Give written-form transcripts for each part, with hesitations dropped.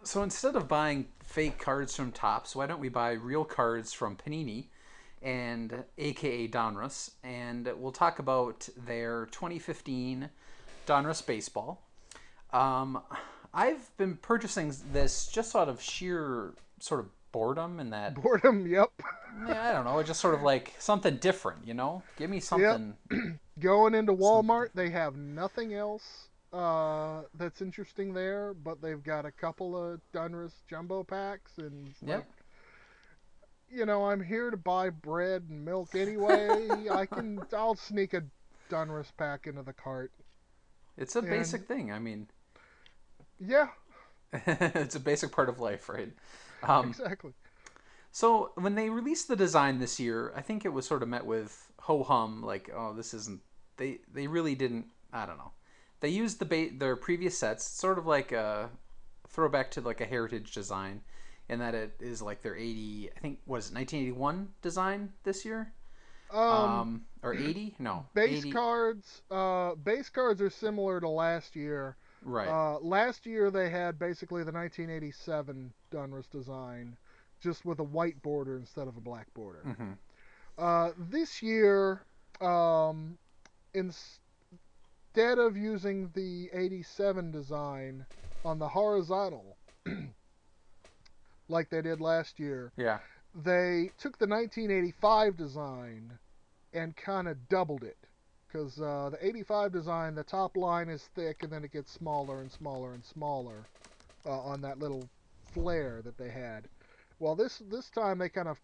So instead of buying fake cards from Topps, why don't we buy real cards from Panini and AKA Donruss, and we'll talk about their 2015 Donruss baseball. Um, I've been purchasing this just out of sheer sort of boredom, and that Boredom, yep. yeah, I don't know, it's just sort of like something different, you know. Give me Yep. something, Going into something Walmart, different. they have nothing else that's interesting there, but they've got a couple of Donruss jumbo packs, and it's like, Yep. I'm here to buy bread and milk anyway. I'll sneak a Donruss pack into the cart. It's a basic And thing. I mean, yeah, it's a basic part of life, right? Um, exactly. So when they released the design this year, I think it was sort of met with ho hum, like, oh, this isn't. They really didn't. I don't know. They used their previous sets, sort of like a throwback to like a heritage design, in that it is like their 80. I think was 1981 design this year. Um, Or 80? No, base 80. cards, base cards are similar to last year. Right. Last year they had basically the 1987 Donruss design, just with a white border instead of a black border. Mm-hmm. This year, um, instead of using the 87 design on the horizontal like they did last year, Yeah. they took the 1985 design and kind of doubled it. Because the 85 design, the top line is thick and then it gets smaller and smaller and smaller on that little flare that they had. Well, this time they kind of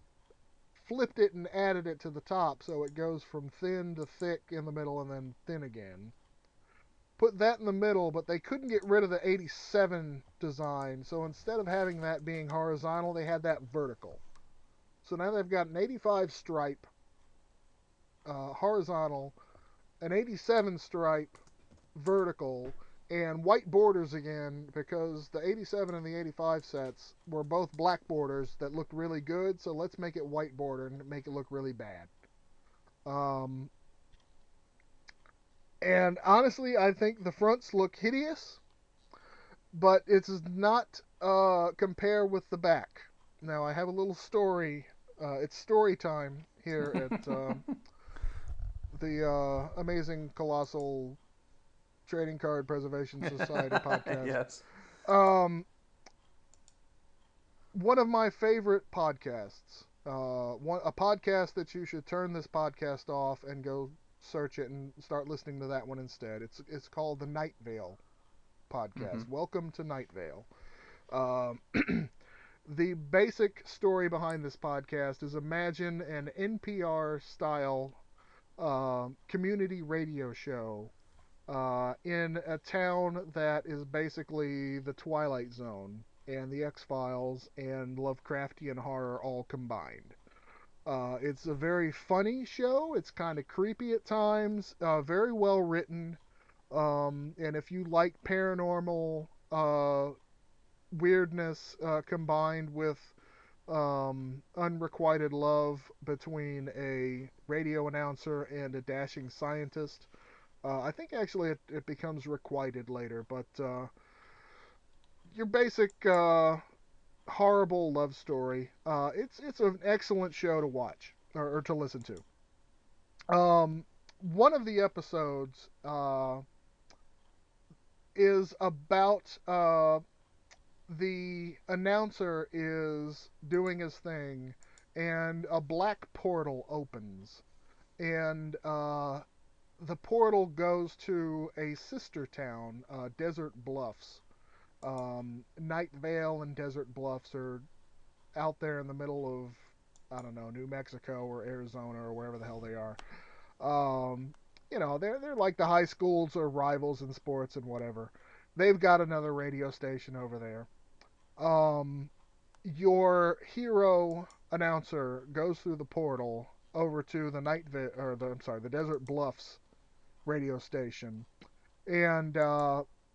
flipped it and added it to the top, so it goes from thin to thick in the middle and then thin again. Put that in the middle, but they couldn't get rid of the 87 design, so instead of having that being horizontal, they had that vertical. So now they've got an 85 stripe horizontal, an 87 stripe vertical, and white borders again because the 87 and the 85 sets were both black borders that looked really good. So let's make it white border and make it look really bad. Um, and honestly, I think the fronts look hideous, but it does not compare with the back. Now I have a little story. It's story time here at the Amazing Colossal Trading Card Preservation Society podcast. Yes. Um, One of my favorite podcasts. A podcast that you should turn this podcast off and go search it and start listening to that one instead. It's called the Night Vale Mm-hmm. podcast. Welcome to Night Vale. Um, the basic story behind this podcast is imagine an NPR style community radio show in a town that is basically the Twilight Zone and the X Files and Lovecraftian horror all combined. It's a very funny show. It's kind of creepy at times. Very well written. And if you like paranormal weirdness combined with unrequited love between a radio announcer and a dashing scientist, I think actually it becomes requited later, but your basic horrible love story. It's an excellent show to watch or to listen to. One of the episodes is about the announcer is doing his thing, and a black portal opens, and the portal goes to a sister town, Desert Bluffs. Night Vale and Desert Bluffs are out there in the middle of, I don't know, New Mexico or Arizona or wherever the hell they are. Um, they're like the high schools or rivals in sports and whatever. They've got another radio station over there. Um, your hero announcer goes through the portal over to the the Desert Bluffs radio station and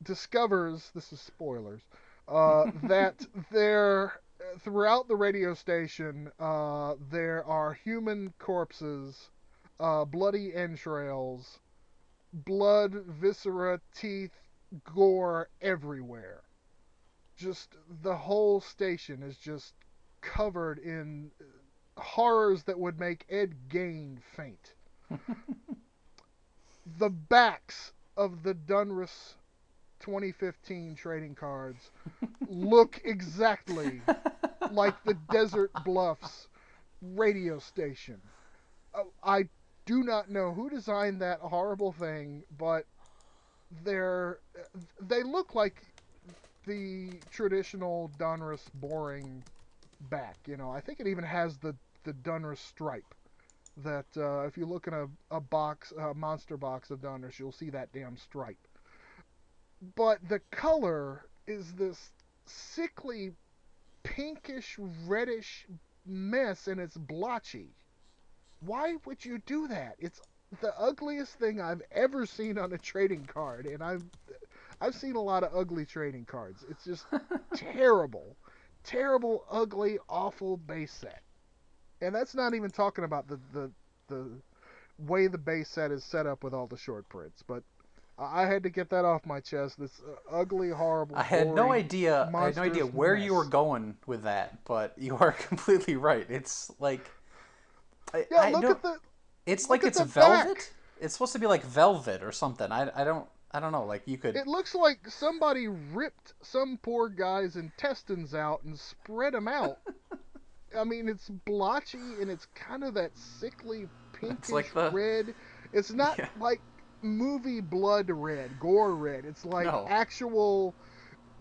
discovers, this is spoilers, that there throughout the radio station there are human corpses, bloody entrails, blood, viscera, teeth, gore everywhere. just the whole station is just covered in horrors that would make Ed Gain faint. The backs of the Donruss 2015 trading cards look exactly like the Desert Bluffs radio station. I do not know who designed that horrible thing, but they're they look like the traditional Donruss boring back. I think it even has the Donruss stripe. That if you look in a monster box of Donruss, you'll see that damn stripe. But the color is this sickly pinkish reddish mess, and it's blotchy. Why would you do that? It's the ugliest thing I've ever seen on a trading card, and I've seen a lot of ugly trading cards. It's just terrible, terrible, ugly, awful base set. And that's not even talking about the way the base set is set up with all the short prints. But I had to get that off my chest. This ugly, horrible, boring, I had no idea monstrous where you were mess. going with that, but you are completely right. It's like Yeah, I don't. It's look like at it's the back. velvet. It's supposed to be like velvet or something. I don't know. Like you could. It looks like somebody ripped some poor guy's intestines out and spread them out. I mean, it's blotchy and it's kind of that sickly It's pinkish like the red. It's not yeah. like movie blood red, gore red. It's like No. actual,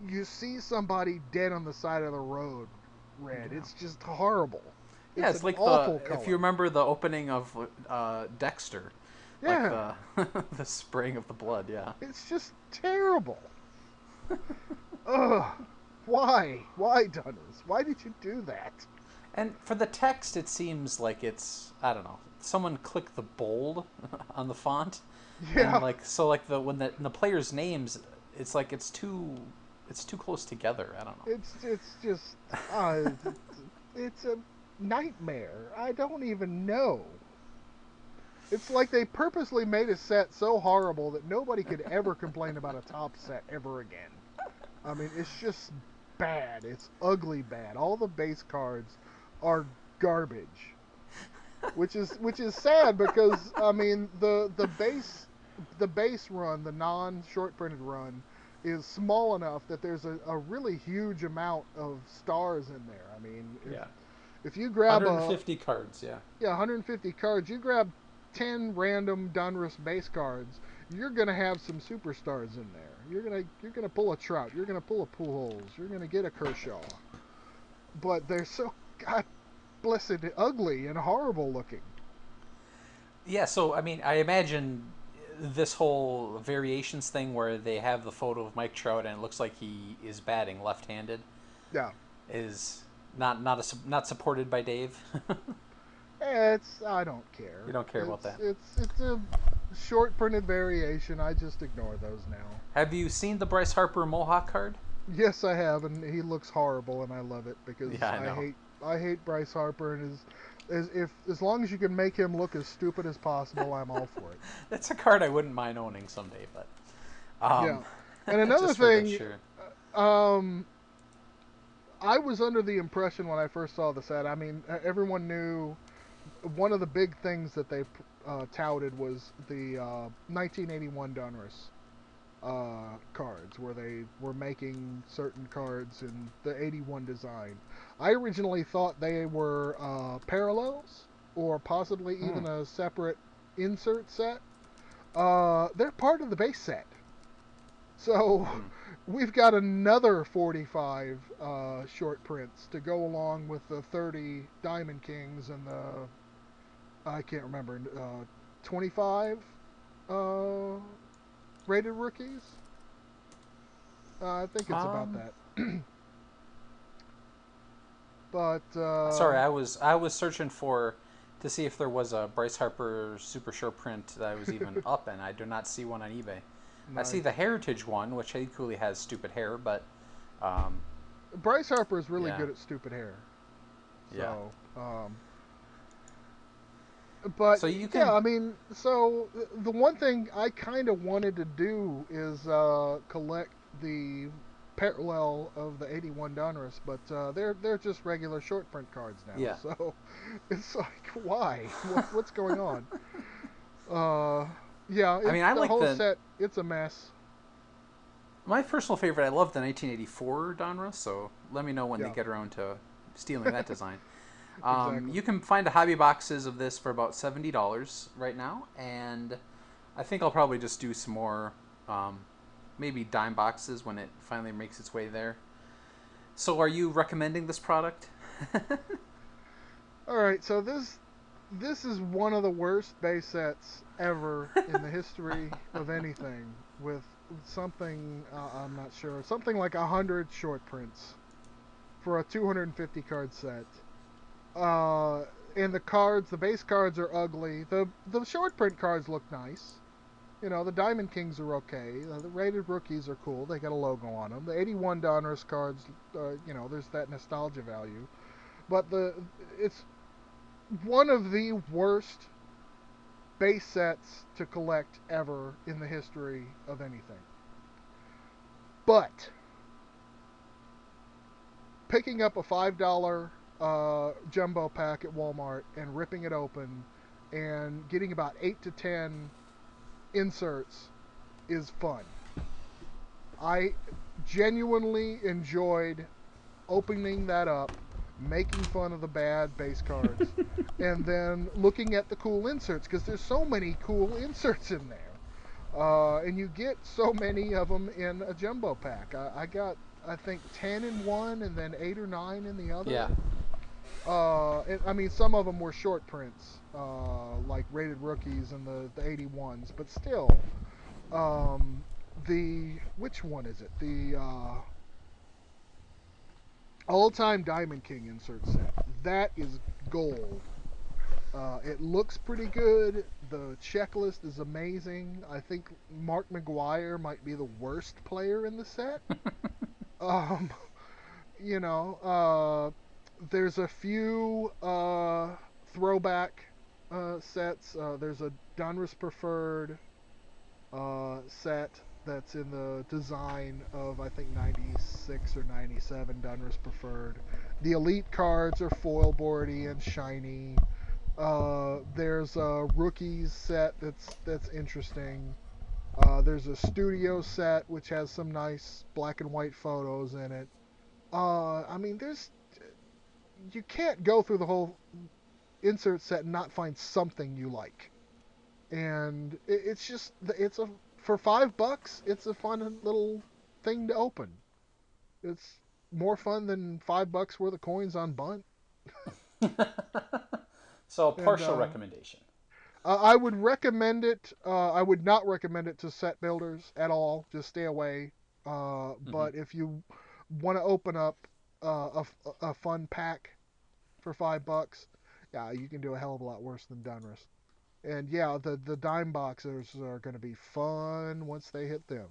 you see somebody dead on the side of the road red. Yeah. It's just horrible. Yeah, It's it's an like the awful if you color. remember the opening of Dexter, like Yeah, the the spraying of the blood. Yeah. it's just terrible. Ugh. Why? Why, Dunners? Why did you do that? And for the text, it seems like it's I don't know. Someone clicked the bold on the font, and Yeah, like so like the when the players' names, it's like it's too close together. I don't know. it's just uh, it's a nightmare. I don't even know. It's like they purposely made a set so horrible that nobody could ever complain about a top set ever again. I mean, it's just bad. It's ugly bad. All the base cards are garbage, which is sad because I mean the base run, the non short printed run, is small enough that there's a really huge amount of stars in there. I mean, Yeah. if you grab a 150 cards. Yeah. yeah 150 cards, you grab 10 random Donruss base cards, you're gonna have some superstars in there. You're gonna pull a Trout, you're gonna pull a Pujols, you're gonna get a Kershaw, but they're so god blessed ugly and horrible looking. Yeah. So I mean, I imagine this whole variations thing where they have the photo of Mike Trout and it looks like he is batting left-handed Yeah, is not supported by Dave. it's I don't care. You don't care about that. It's a short printed variation. I just ignore those now. Have you seen the Bryce Harper Mohawk card? Yes, I have, and he looks horrible, and I love it because Yeah, I know. I hate Bryce Harper, and as long as you can make him look as stupid as possible, I'm all for it. That's a card I wouldn't mind owning someday, but Yeah, um, and another just for the thing, sure. um, I was under the impression when I first saw the set. I mean, everyone knew one of the big things that they touted was the 1981 Donruss cards, where they were making certain cards in the 81 design. I originally thought they were parallels or possibly Hmm. even a separate insert set. They're part of the base set. So Hmm. we've got another 45 short prints to go along with the 30 Diamond Kings and the, I can't remember, 25 uh, rated rookies. I think it's about Um, that. But Sorry, I was searching for to see if there was a Bryce Harper Super Short print that was even up, and I do not see one on eBay. I see nice. the Heritage one, which equally has stupid hair, but um, Bryce Harper is really yeah, good at stupid hair. yeah. So, but So you yeah, can I mean, so the one thing I kind of wanted to do is collect the parallel of the 81 Donruss, but they're just regular short print cards now. Yeah. So it's like, why? What's going on? Uh, yeah, I mean, I the like whole the set. It's a mess. my personal favorite. I love the 1984 Donruss. So let me know when they Yeah, get around to stealing that design. exactly. You can find a hobby boxes of this for about $70 right now, and I think I'll probably just do some more, um, maybe dime boxes when it finally makes its way there. So, are you recommending this product? All right, so this is one of the worst base sets ever in the history of anything. With something I'm not sure, something like 100 short prints for a 250 card set. Uh, and the cards, the base cards are ugly. The short print cards look nice. You know, the Diamond Kings are okay. The rated rookies are cool. They got a logo on them. The 81 Donruss cards, there's that nostalgia value. But it's one of the worst base sets to collect ever in the history of anything. But picking up a $5 jumbo pack at Walmart and ripping it open and getting about 8 to 10 inserts is fun. I genuinely enjoyed opening that up, making fun of the bad base cards, and then looking at the cool inserts because there's so many cool inserts in there. And you get so many of them in a jumbo pack. I got, I think, 10 in one and then 8 or 9 in the Yeah. other. I mean, some of them were short prints, like rated rookies and the 81s, but still, um, which one is it? The all-time Diamond King insert set. That is gold. It looks pretty good. The checklist is amazing. I think Mark McGuire might be the worst player in the set. Um, you know, there's a few throwback sets. There's a Donruss Preferred set that's in the design of I think 96 or 97 Donruss Preferred. The Elite cards are foil boardy and shiny. There's a rookies set that's interesting. There's a studio set which has some nice black and white photos in it. I mean, there's you can't go through the whole insert set and not find something you like. And it's just it's a for $5, it's a fun little thing to open. It's more fun than $5 worth of coins on Bunt. So, a And partial recommendation. I would recommend it. I would not recommend it to set builders at all. Just stay away. Mm-hmm. But if you want to open up a fun pack for $5, yeah, you can do a hell of a lot worse than Donruss. And yeah, the dime boxers are going to be fun once they hit them.